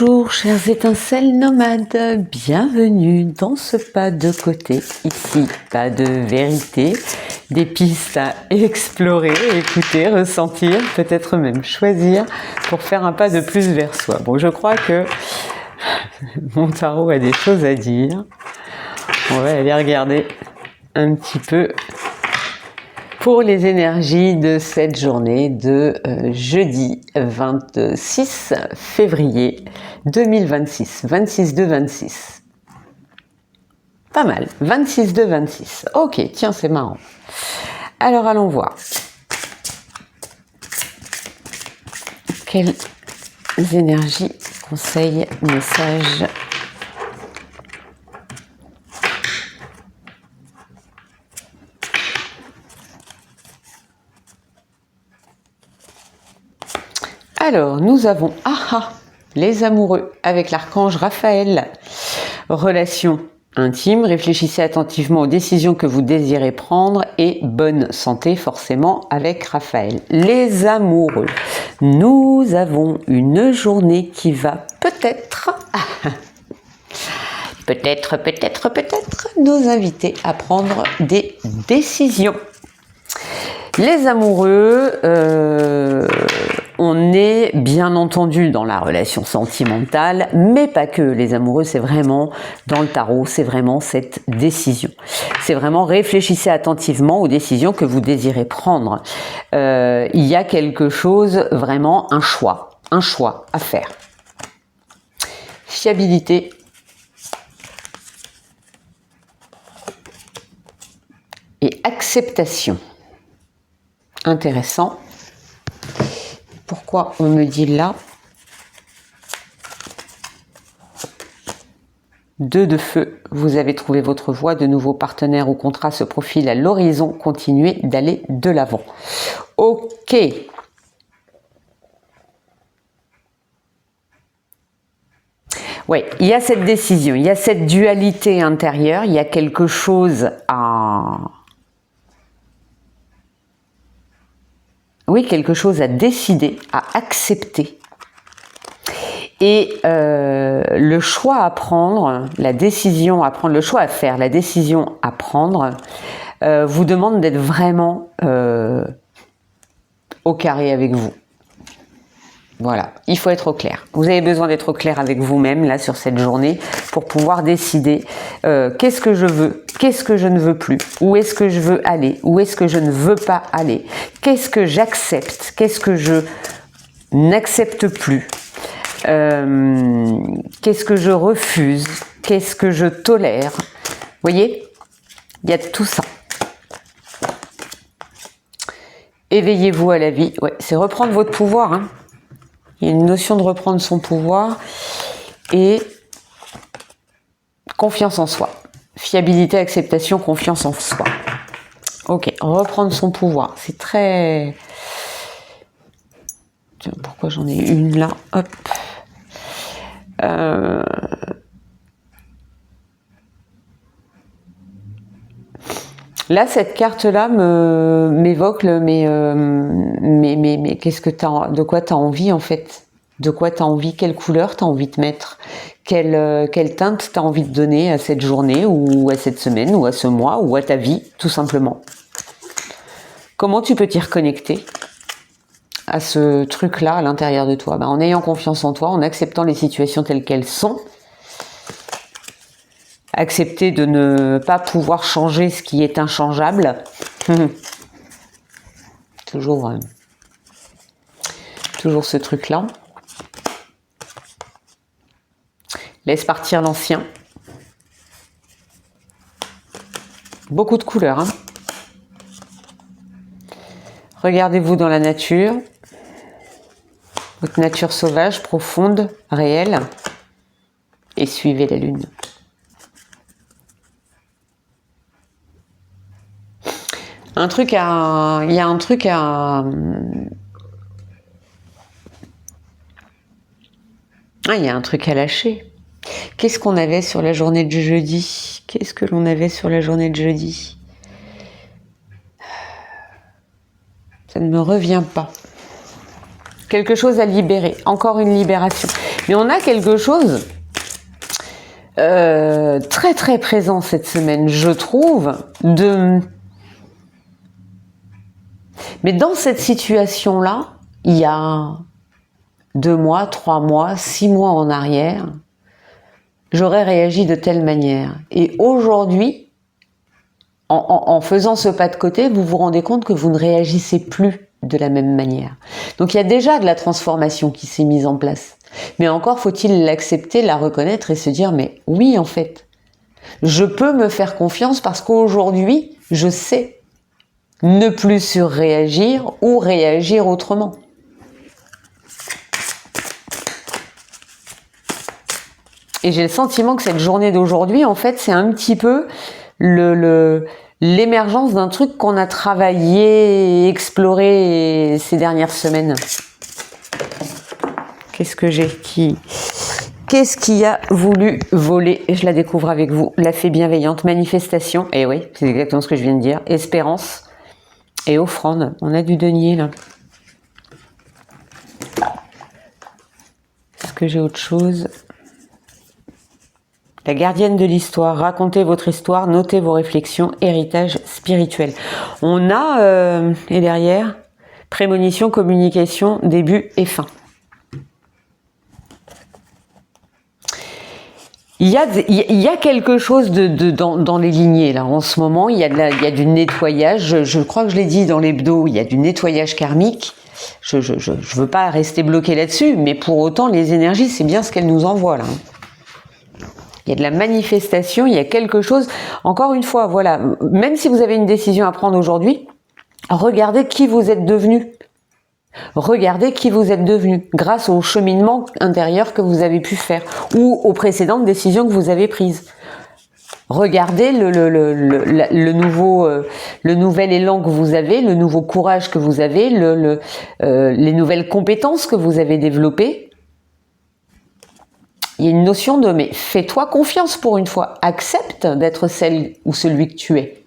Bonjour chères étincelles nomades, bienvenue dans ce pas de côté. Ici, pas de vérité, des pistes à explorer, écouter, ressentir, peut-être même choisir pour faire un pas de plus vers soi. Bon, je crois que mon tarot a des choses à dire. On va aller regarder un petit peu pour les énergies de cette journée de jeudi 26 février 2026. 26-2-26. Pas mal. 26-2-26. Ok, tiens, c'est marrant. Alors, allons voir. Quelles énergies, conseils, messages Alors, nous avons les amoureux avec l'archange Raphaël. Relation intime, réfléchissez attentivement aux décisions que vous désirez prendre et bonne santé forcément avec Raphaël. Les amoureux, nous avons une journée qui va peut-être nous inviter à prendre des décisions. Les amoureux, on est bien entendu dans la relation sentimentale, mais pas que. Les amoureux, c'est vraiment, dans le tarot, c'est vraiment cette décision. C'est vraiment réfléchissez attentivement aux décisions que vous désirez prendre. Il y a quelque chose, vraiment un choix à faire. Fiabilité. Et acceptation. Intéressant. Pourquoi on me dit là 2 de feu, vous avez trouvé votre voie, de nouveaux partenaires ou contrats se profilent à l'horizon, continuez d'aller de l'avant. Ok. Oui, il y a cette décision, il y a cette dualité intérieure, il y a quelque chose à... Oui, quelque chose à décider, à accepter. Et le choix à prendre, la décision à prendre, le choix à faire, la décision à prendre, vous demande d'être vraiment au carré avec vous. Voilà, il faut être au clair. Vous avez besoin d'être au clair avec vous-même, là, sur cette journée, pour pouvoir décider qu'est-ce que je veux, qu'est-ce que je ne veux plus, où est-ce que je veux aller, où est-ce que je ne veux pas aller, qu'est-ce que j'accepte, qu'est-ce que je n'accepte plus, qu'est-ce que je refuse, qu'est-ce que je tolère. Vous voyez, il y a tout ça. Éveillez-vous à la vie. Ouais, c'est reprendre votre pouvoir, hein. Il y a une notion de reprendre son pouvoir et confiance en soi. Fiabilité, acceptation, confiance en soi. Ok, reprendre son pouvoir. C'est très... Tiens, pourquoi j'en ai une là? Hop. Là, cette carte-là m'évoque mais qu'est-ce que de quoi tu as envie en fait? De quoi tu as envie? Quelle couleur tu as envie de mettre? Quelle teinte tu as envie de donner à cette journée ou à cette semaine ou à ce mois ou à ta vie, tout simplement? Comment tu peux t'y reconnecter à ce truc-là à l'intérieur de toi? En ayant confiance en toi, en acceptant les situations telles qu'elles sont. Accepter de ne pas pouvoir changer ce qui est inchangeable. Toujours ce truc-là. Laisse partir l'ancien. Beaucoup de couleurs. Hein. Regardez-vous dans la nature. Votre nature sauvage, profonde, réelle. Et suivez la lune. Il y a un truc à... il y a un truc à lâcher. Qu'est-ce qu'on avait sur la journée de jeudi? Qu'est-ce que l'on avait sur la journée de jeudi? Ça ne me revient pas. Quelque chose à libérer. Encore une libération. Mais on a quelque chose très très présent cette semaine, je trouve, mais dans cette situation-là, il y a 2 mois, 3 mois, 6 mois en arrière, j'aurais réagi de telle manière. Et aujourd'hui, en faisant ce pas de côté, vous vous rendez compte que vous ne réagissez plus de la même manière. Donc il y a déjà de la transformation qui s'est mise en place. Mais encore faut-il l'accepter, la reconnaître et se dire, mais oui, en fait, je peux me faire confiance parce qu'aujourd'hui, je sais ne plus surréagir ou réagir autrement. Et j'ai le sentiment que cette journée d'aujourd'hui, en fait, c'est un petit peu l'émergence d'un truc qu'on a travaillé et exploré ces dernières semaines. Qu'est-ce que j'ai Qu'est-ce qui a voulu voler? Je la découvre avec vous. La fée bienveillante, manifestation. Et oui, c'est exactement ce que je viens de dire. Espérance et offrande. On a du denier là. Est-ce que j'ai autre chose? La gardienne de l'histoire, racontez votre histoire, notez vos réflexions, héritage spirituel. On a, et derrière, prémonition, communication, début et fin. Il y a quelque chose dans les lignées là en ce moment. Il y a du nettoyage. Je crois que je l'ai dit dans l'hebdo. Il y a du nettoyage karmique. Je veux pas rester bloqué là-dessus, mais pour autant les énergies, c'est bien ce qu'elles nous envoient là. Il y a de la manifestation. Il y a quelque chose. Encore une fois, voilà. Même si vous avez une décision à prendre aujourd'hui, regardez qui vous êtes devenu. Regardez qui vous êtes devenu grâce au cheminement intérieur que vous avez pu faire ou aux précédentes décisions que vous avez prises. Regardez le nouvel élan que vous avez, le nouveau courage que vous avez, les nouvelles compétences que vous avez développées. Il y a une notion de mais fais-toi confiance pour une fois, accepte d'être celle ou celui que tu es.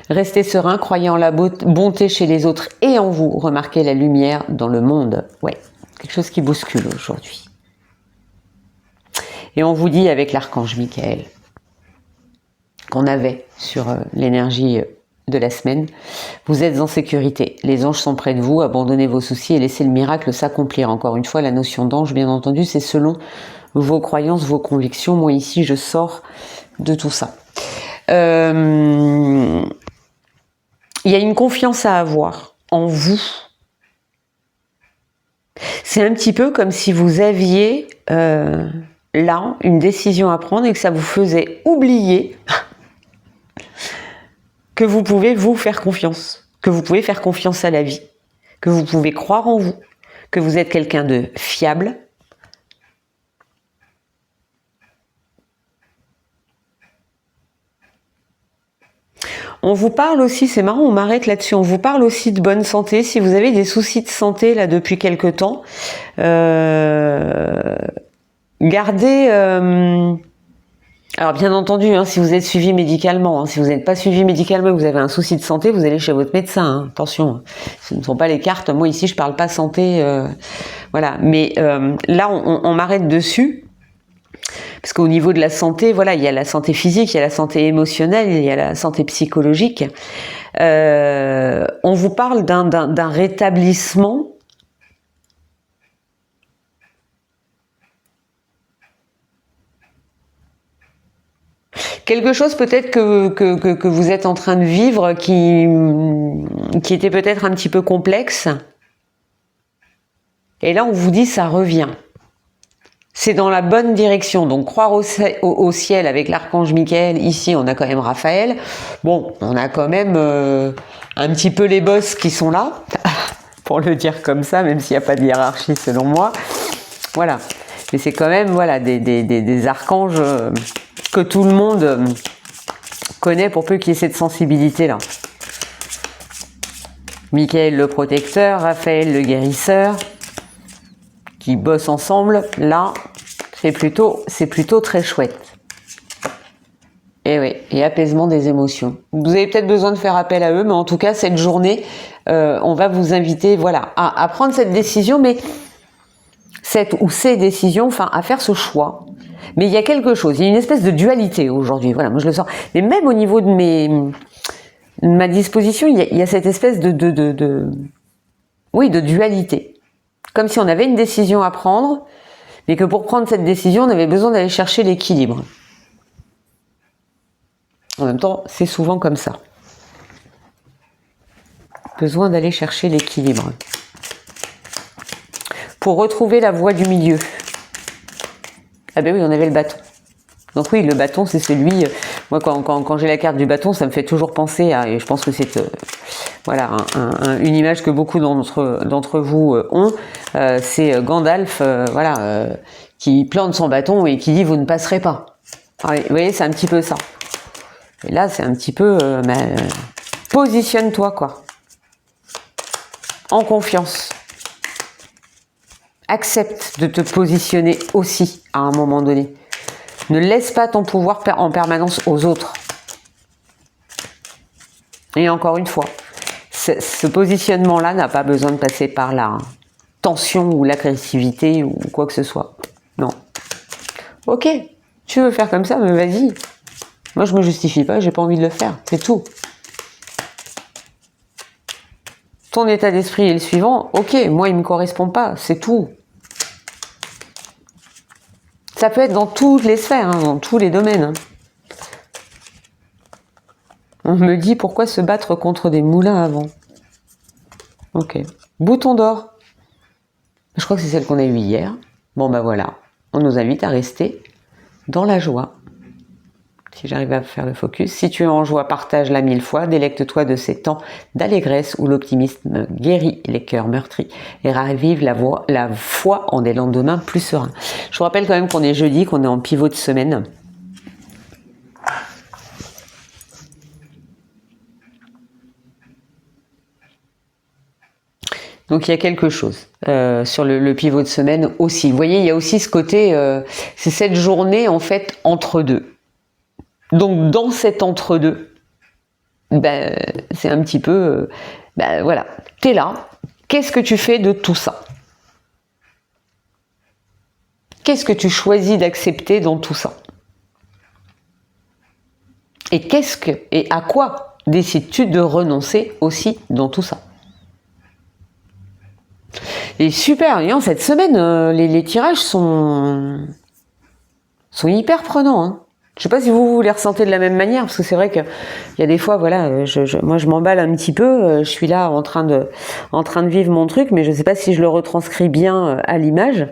Restez serein, croyez en la bonté chez les autres et en vous. Remarquez la lumière dans le monde. Ouais, quelque chose qui bouscule aujourd'hui. Et on vous dit avec l'archange Michael qu'on avait sur l'énergie de la semaine, vous êtes en sécurité. Les anges sont près de vous. Abandonnez vos soucis et laissez le miracle s'accomplir. Encore une fois, la notion d'ange, bien entendu, c'est selon vos croyances, vos convictions. Moi ici, je sors de tout ça. Il y a une confiance à avoir en vous. C'est un petit peu comme si vous aviez là une décision à prendre et que ça vous faisait oublier que vous pouvez vous faire confiance, que vous pouvez faire confiance à la vie, que vous pouvez croire en vous, que vous êtes quelqu'un de fiable. On vous parle aussi, c'est marrant, on m'arrête là-dessus, on vous parle aussi de bonne santé. Si vous avez des soucis de santé là depuis quelque temps, gardez... alors bien entendu, hein, si vous êtes suivi médicalement, hein, si vous n'êtes pas suivi médicalement et que vous avez un souci de santé, vous allez chez votre médecin. Hein, attention, ce ne sont pas les cartes. Moi ici, je parle pas santé, voilà. Mais là, on m'arrête dessus. Parce qu'au niveau de la santé, voilà, il y a la santé physique, il y a la santé émotionnelle, il y a la santé psychologique. On vous parle d'un rétablissement quelque chose peut-être que vous êtes en train de vivre qui était peut-être un petit peu complexe. Et là, on vous dit ça revient. C'est dans la bonne direction. Donc, croire au ciel avec l'archange Michael. Ici, on a quand même Raphaël. Bon, on a quand même un petit peu les boss qui sont là, pour le dire comme ça, même s'il n'y a pas de hiérarchie selon moi. Voilà. Mais c'est quand même voilà, des archanges que tout le monde connaît pour peu qu'il y ait cette sensibilité-là. Michael le protecteur, Raphaël le guérisseur, qui bossent ensemble, là, c'est plutôt très chouette. oui, et apaisement des émotions. Vous avez peut-être besoin de faire appel à eux, mais en tout cas, cette journée, on va vous inviter, voilà, à prendre cette décision, mais cette ou ces décisions, enfin, à faire ce choix. Mais il y a quelque chose, il y a une espèce de dualité aujourd'hui, voilà, moi je le sens. Mais même au niveau de ma disposition, il y a cette espèce oui, de dualité. Comme si on avait une décision à prendre, mais que pour prendre cette décision, on avait besoin d'aller chercher l'équilibre. En même temps, c'est souvent comme ça. Besoin d'aller chercher l'équilibre. Pour retrouver la voie du milieu. Ah ben oui, on avait le bâton. Donc oui, le bâton, c'est celui... Moi, quand j'ai la carte du bâton, ça me fait toujours penser à... Et je pense que c'est voilà, une image que beaucoup d'entre vous ont. C'est Gandalf, voilà, qui plante son bâton et qui dit « vous ne passerez pas ». Vous voyez, c'est un petit peu ça. Et là, c'est un petit peu... positionne-toi, quoi. En confiance. Accepte de te positionner aussi à un moment donné. Ne laisse pas ton pouvoir en permanence aux autres. Et encore une fois, ce positionnement-là n'a pas besoin de passer par la tension ou l'agressivité ou quoi que ce soit. Non. Ok, tu veux faire comme ça, mais vas-y. Moi, je me justifie pas, j'ai pas envie de le faire. C'est tout. Ton état d'esprit est le suivant. Ok, moi, il me correspond pas. C'est tout. Ça peut être dans toutes les sphères, hein, dans tous les domaines. Hein. On me dit pourquoi se battre contre des moulins à vent. Ok. Bouton d'or. Je crois que c'est celle qu'on a eue hier. Bon bah voilà. On nous invite à rester dans la joie. Si j'arrive à faire le focus. Si tu es en joie, partage-la 1000 fois. Délecte-toi de ces temps d'allégresse où l'optimisme guérit les cœurs meurtris et ravive la foi en des lendemains plus sereins. Je vous rappelle quand même qu'on est jeudi, qu'on est en pivot de semaine. Donc il y a quelque chose sur le pivot de semaine aussi. Vous voyez, il y a aussi ce côté, c'est cette journée en fait entre deux. Donc dans cet entre-deux, ben, c'est un petit peu, ben, voilà, t'es là, qu'est-ce que tu fais de tout ça? Qu'est-ce que tu choisis d'accepter dans tout ça? Et à quoi décides-tu de renoncer aussi dans tout ça? Et super, cette semaine, les tirages sont hyper prenants, hein. Je sais pas si vous les ressentez de la même manière, parce que c'est vrai que il y a des fois, voilà, moi je m'emballe un petit peu, je suis là en train de vivre mon truc, mais je sais pas si je le retranscris bien à l'image,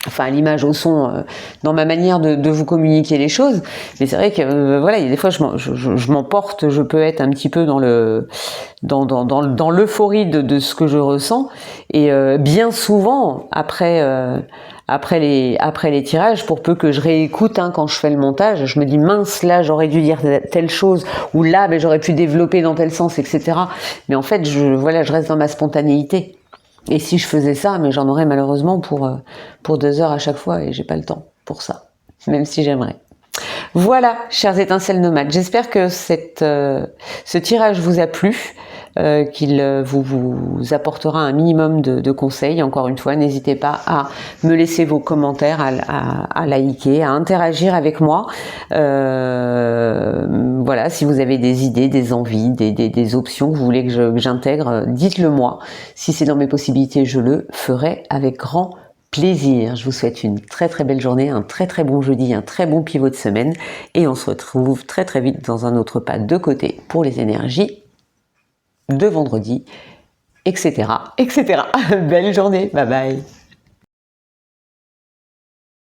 enfin à l'image, au son, dans ma manière de vous communiquer les choses. Mais c'est vrai que voilà, il y a des fois je m'emporte, je peux être un petit peu dans l'euphorie de ce que je ressens, et bien souvent après les tirages, pour peu que je réécoute quand je fais le montage, je me dis mince, là j'aurais dû dire telle chose, ou là ben, j'aurais pu développer dans tel sens, etc. Mais en fait, je reste dans ma spontanéité. Et si je faisais ça, mais j'en aurais malheureusement pour 2 heures à chaque fois, et j'ai pas le temps pour ça, même si j'aimerais. Voilà, chers étincelles nomades, j'espère que ce tirage vous a plu, qu'il vous apportera un minimum de conseils. Encore une fois, n'hésitez pas à me laisser vos commentaires, à liker, à interagir avec moi. Voilà, si vous avez des idées, des envies, des options que vous voulez que j'intègre, dites-le moi. Si c'est dans mes possibilités, je le ferai avec grand plaisir. Je vous souhaite une très très belle journée, un très très bon jeudi, un très bon pivot de semaine, et on se retrouve très très vite dans un autre pas de côté pour les énergies de vendredi, etc. etc. Belle journée, bye bye.